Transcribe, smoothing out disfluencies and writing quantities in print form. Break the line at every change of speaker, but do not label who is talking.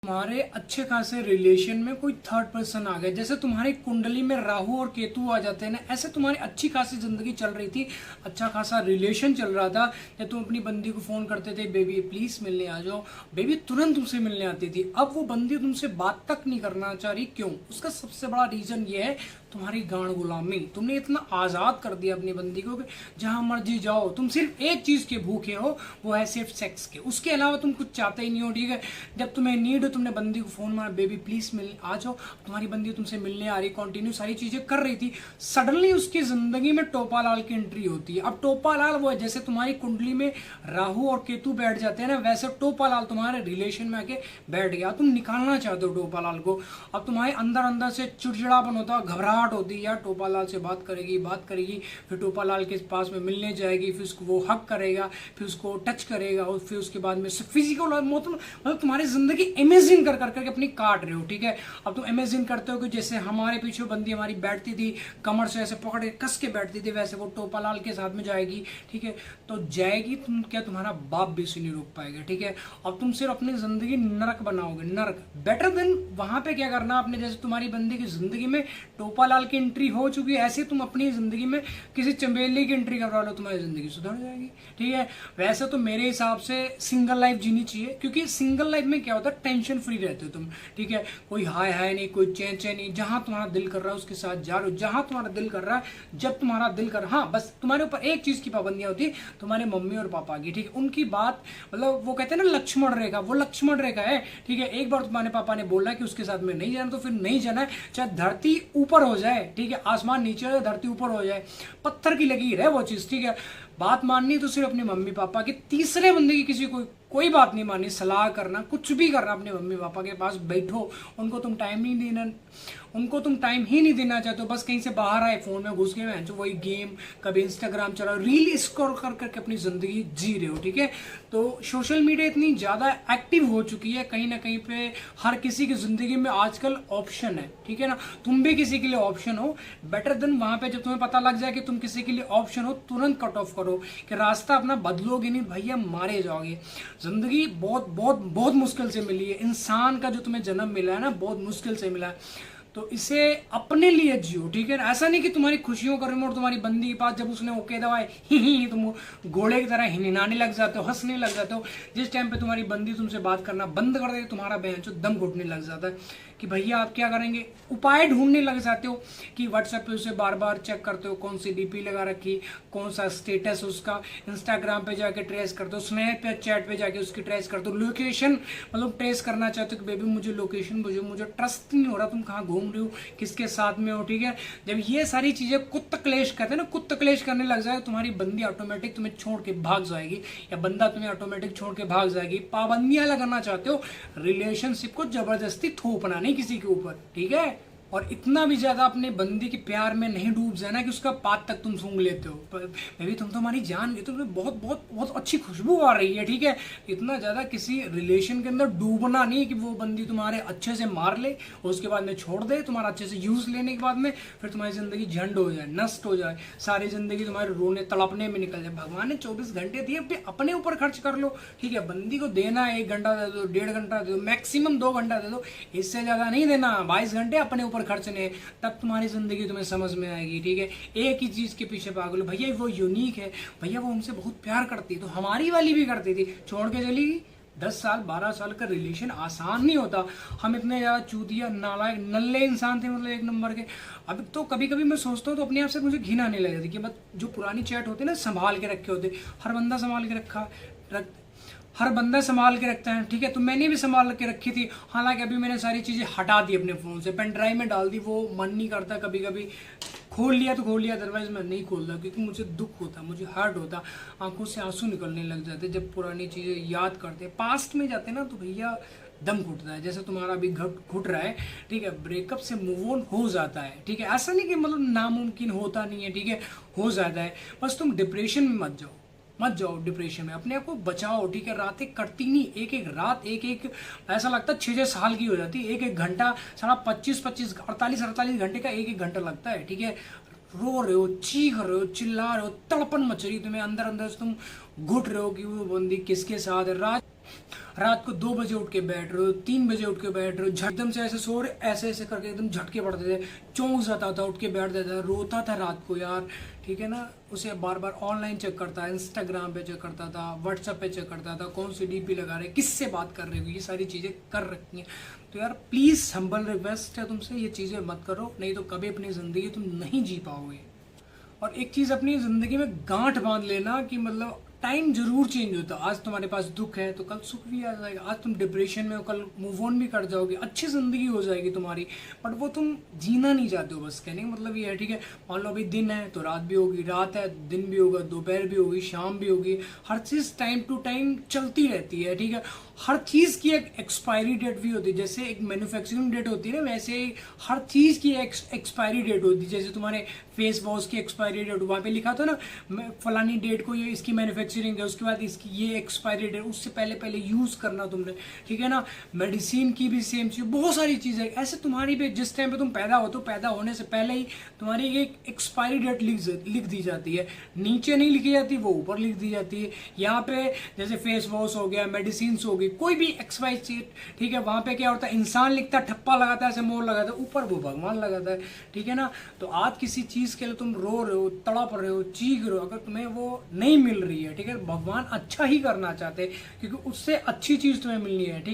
तुम्हारे अच्छे खासे रिलेशन में कोई थर्ड पर्सन आ गया, जैसे तुम्हारी कुंडली में राहु और केतु आ जाते हैं ना, ऐसे तुम्हारी अच्छी खासी जिंदगी चल रही थी, अच्छा खासा रिलेशन चल रहा था। जब तुम अपनी बंदी को फोन करते थे, बेबी प्लीज मिलने आ जाओ, बेबी तुरंत तुमसे मिलने आती थी। अब वो बंदी तुमसे बात तक नहीं करना चाह रही, क्यों? उसका सबसे बड़ा रीजन ये है तुम्हारी गांड गुलामी। तुमने इतना आजाद कर दिया अपनी बंदी को कि जहां मर्जी जाओ, तुम सिर्फ एक चीज के भूखे हो, वो है सिर्फ सेक्स के, उसके अलावा तुम कुछ चाहते ही नहीं हो। ठीक है, जब तुम्हें नीड हो, तुमने बंदी को फोन मारा, बेबी प्लीज मिल आ जाओ, तुम्हारी बंदी तुमसे मिलने आ रही, कंटिन्यू सारी चीजें कर रही थी। सडनली उसकी जिंदगी में टोपालाल की एंट्री होती है। अब टोपालाल वो है, जैसे तुम्हारी कुंडली में राहु और केतु बैठ जाते हैं ना, वैसे टोपालाल तुम्हारे रिलेशन में आके बैठ गया। तुम निकालना चाहते हो टोपालाल को। अब तुम्हारे अंदर अंदर से चिड़चिड़ापन होता, घबराहट होती है, यार टोपालाल से बात करेगी, फिर टोपालाल के पास में मिलने जाएगी, फिर उसको वो हक करेगा, फिर उसको टच करेगा, और फिर उसके बाद में फिजिकल मतलब तुम्हारी जिंदगी इमेजिन कर करके अपनी काट रहे हो। ठीक है, अब तुम इमेजिन करते हो कि जैसे हमारे पीछे बंदी हमारी बैठती थी, कमर से ऐसे पकड़ के कस के बैठती थी, वैसे वो टोपालाल के साथ में जाएगी। ठीक है, तो जाएगी, तुम क्या तुम्हारा बाप भी इसे नहीं रोक पाएगा। ठीक है, अब तुम सिर्फ अपनी जिंदगी नरक बनाओगे, नरक। बेटर देन वहां पे क्या करना आपने, जैसे तुम्हारी बंदी की जिंदगी में टोपालाल की एंट्री हो चुकी है, ऐसे तुम अपनी जिंदगी में किसी चंबेली की एंट्री करवा लो, तुम्हारी जिंदगी सुधर जाएगी। ठीक है, वैसे तो मेरे हिसाब से सिंगल लाइफ जीनी चाहिए, क्योंकि सिंगल लाइफ में क्या होता है, टेंशन फ्री रहते हो तुम। ठीक है, कोई हाय हाय नहीं, कोई चैन चैन नहीं, जहां तुम्हारा दिल कर रहा है उसके साथ जा रहे हो, जहां तुम्हारा दिल कर रहा है, जब तुम्हारा दिल कर। हाँ, बस तुम्हारे ऊपर एक चीज की पाबंदियां होती है, तुम्हारे मम्मी और पापा की। ठीक है, उनकी बात मतलब वो कहते हैं ना लक्ष्मण रेखा, वो लक्ष्मण रेखा है। ठीक है, एक बार तुम्हारे पापा ने बोला कि उसके साथ में नहीं जाना, तो फिर नहीं जाना है, चाहे धरती ऊपर हो जाए। ठीक है, आसमान नीचे हो, धरती ऊपर हो जाए, पत्थर की लकीर है वो चीज। ठीक है, बात माननी तो सिर्फ अपने मम्मी पापा की, तीसरे बंदे की किसी कोई बात नहीं माननी। सलाह करना, कुछ भी करना, अपने मम्मी पापा के पास बैठो, उनको तुम टाइम नहीं देना, उनको तुम टाइम ही नहीं देना चाहते हो। बस कहीं से बाहर आए, फोन में घुस गए, जो वही गेम, कभी इंस्टाग्राम चला, रील स्क्रॉल कर करके अपनी जिंदगी जी रहे हो। ठीक है, तो सोशल मीडिया इतनी ज्यादा एक्टिव हो चुकी है, कहीं ना कहीं पे हर किसी की जिंदगी में आजकल ऑप्शन है। ठीक है ना, तुम भी किसी के लिए ऑप्शन हो। बेटर देन वहां पे जब तुम्हें पता लग जाए कि तुम किसी के लिए ऑप्शन हो, तुरंत कट ऑफ करो कि रास्ता अपना बदलोगे नहीं भैया, मारे जाओगे। जिंदगी बहुत बहुत बहुत मुश्किल से मिली है, इंसान का जो तुम्हें जन्म मिला है ना, बहुत मुश्किल से मिला है, तो इसे अपने लिए जियो। ठीक है, ऐसा नहीं कि तुम्हारी खुशियों का रिमोट तुम्हारी बंदी के पास, जब उसने ओके दबाए ही तुम घोड़े की तरह हिनहिनाने लग जाते हो, हंसने लग जाते हो। जिस टाइम पे तुम्हारी बंदी तुमसे बात करना बंद कर देगी, तुम्हारा बहन जो दम घुटने लग जाता है कि भैया आप क्या करेंगे। उपाय ढूंढने लग जाते हो कि व्हाट्सएप पे उसे बार बार चेक करते हो, कौन सी डीपी लगा रखी, कौन सा स्टेटस उसका, इंस्टाग्राम पे जाके ट्रेस करते हो, स्नैप पे चैट पे जाके उसकी ट्रेस करते हो, लोकेशन मतलब ट्रेस करना चाहते हो कि बेबी मुझे लोकेशन भेजो, मुझे ट्रस्ट नहीं हो रहा तुम कहाँ घूम रही हो, किसके साथ में हो। ठीक है, जब ये सारी चीजें कुत्त क्लेश करते हैं ना, कुत्त क्लेश करने लग जाए, तुम्हारी बंदी ऑटोमेटिक तुम्हें छोड़ के भाग जाएगी, या बंदा तुम्हें ऑटोमेटिक छोड़ के भाग जाएगी। पाबंदियां लगाना चाहते हो, रिलेशनशिप को जबरदस्ती थोपना नहीं किसी के ऊपर। ठीक है, और इतना भी ज्यादा अपने बंदी के प्यार में नहीं डूब जाना कि उसका पात तक तुम सूंघ लेते हो। बेबी तुम तो हमारी जान गई, तुम्हें बहुत बहुत बहुत अच्छी खुशबू आ रही है। ठीक है, इतना ज्यादा किसी रिलेशन के अंदर डूबना नहीं कि वो बंदी तुम्हारे अच्छे से मार ले और उसके बाद में छोड़ दे, तुम्हारा अच्छे से यूज लेने के बाद में फिर तुम्हारी जिंदगी झंड हो जाए, नष्ट हो जाए, सारी जिंदगी तुम्हारे रोने तड़पने में निकल जाए। भगवान ने 24 घंटे दिए, अपने ऊपर खर्च कर लो। ठीक है, बंदी को देना 1 घंटा दे दो, 1.5 घंटा दे दो, मैक्सिमम 2 घंटा दे दो, इससे ज्यादा नहीं देना। 22 घंटे अपने ऊपर खर्चने, तब तुम्हारी जिंदगी तुम्हें समझ में आएगी। ठीक है, एक ही चीज के पीछे पागल हो, भैया वो यूनिक है, भैया वो हमसे बहुत प्यार करती है, तो हमारी वाली भी करती थी, छोड़ के चली गई। 10 साल 12 साल का रिलेशन आसान नहीं होता। हम इतने ज्यादा चूतिया नालायक नल्ले इंसान थे, मतलब 1 नंबर के। अब तो कभी कभी मैं सोचता हूँ तो अपने आप से मुझे घिन आने लग जाती कि बस जो पुरानी चैट होते ना, संभाल के रखे होते, हर बंदा संभाल के हर बंदा संभाल के रखता है। ठीक है, तो मैंने भी संभाल के रखी थी, हालांकि अभी मैंने सारी चीजें हटा दी अपने फोन से, पेन ड्राइव में डाल दी, वो मन नहीं करता, कभी कभी खोल लिया तो खोल लिया, अदरवाइज मैं नहीं खोलता, क्योंकि मुझे दुख होता, मुझे हर्ट होता, आंखों से आंसू निकलने लग जाते जब पुरानी चीजें याद करते, पास्ट में जाते ना, तो भैया दम घुटता है। जैसे तुम्हारा अभी घुट रहा है। ठीक है, ब्रेकअप से मूव ऑन हो जाता है। ठीक है, ऐसा नहीं कि मतलब नामुमकिन होता नहीं है। ठीक है, हो जाता है, बस तुम डिप्रेशन में मत जाओ डिप्रेशन में, अपने आप को बचाओ। ठीक है, रातें कटती नहीं, एक एक रात एक एक ऐसा लगता है 6-6 साल की हो जाती है, एक एक घंटा सारा 25-25 48-48 घंटे का एक एक घंटा लगता है। ठीक है, रो रहे हो, चीख रहे हो, चिल्ला रहे हो, तड़पन मच रही तुम्हें अंदर अंदर से, तुम घुट रहे हो कि वो बंदी किसके साथ है। रात को 2 बजे उठ के बैठ रहे हो, 3 बजे उठ के बैठ रहे हो, एकदम से ऐसे सो रहे, ऐसे ऐसे करके एकदम झटके पड़ते थे, चौंक जाता था, उठ के बैठ जाता था, रोता था रात को यार, ठीक है ना। उसे बार बार ऑनलाइन चेक करता है, इंस्टाग्राम पे चेक करता था, व्हाट्सएप पे चेक करता था, कौन सी डीपी लगा रहे, किससे बात कर रहे हो, ये सारी चीज़ें कर रखी हैं। तो यार प्लीज़ हम्बल रिक्वेस्ट है तुमसे, ये चीज़ें मत करो, नहीं तो कभी अपनी ज़िंदगी तुम नहीं जी पाओगे। और एक चीज़ अपनी ज़िंदगी में गांठ बांध लेना कि मतलब टाइम जरूर चेंज होता है। आज तुम्हारे पास दुख है तो कल सुख भी आ जाएगा, आज तुम डिप्रेशन में हो कल मूव ऑन भी कर जाओगे, अच्छी ज़िंदगी हो जाएगी तुम्हारी। बट वो तुम जीना नहीं चाहते हो, बस कहने का मतलब ये है, ठीक है। मान लो अभी दिन है तो रात भी होगी, रात है दिन भी होगा, दोपहर भी होगी, शाम भी होगी, हर चीज़ टाइम टू टाइम चलती रहती है, ठीक है। हर चीज़ की एक एक्सपायरी डेट भी होती है, जैसे एक मैन्युफैक्चरिंग डेट होती है ना, वैसे ही हर चीज़ की एक्सपायरी डेट होती है। जैसे तुम्हारे फेस वॉश की एक्सपायरी डेट वहाँ पे लिखा था ना, फलानी डेट को ये इसकी मैन्युफैक्चरिंग है, उसके बाद इसकी ये एक्सपायरी डेट, उससे पहले पहले यूज़ करना तुमने, ठीक है ना। मेडिसिन की भी सेम चीज़, बहुत सारी चीज़ें ऐसे तुम्हारी पे जिस टाइम पे तुम पैदा हो तो पैदा होने से पहले ही तुम्हारी एक एक्सपायरी डेट लिख दी जाती है। नीचे नहीं लिखी जाती, वो ऊपर लिख दी जाती है। यहाँ पे जैसे फेस वॉश हो गया, मेडिसिन हो गई, कोई भी XY चीज, ठीक है, वहां पे क्या होता है, इंसान लिखता है, ठप्पा लगाता है, ऐसे मोर लगाता है, ऊपर वो भगवान लगाता है, ठीक है ना। तो आज किसी चीज के लिए तुम रो रहे हो, तड़प रहे हो, चीख रहे हो, अगर तुम्हें वो नहीं मिल रही है, ठीक है, भगवान अच्छा ही करना चाहते हैं, क्योंकि उससे अच्छी चीज तुम्हें मिलनी है, ठीक।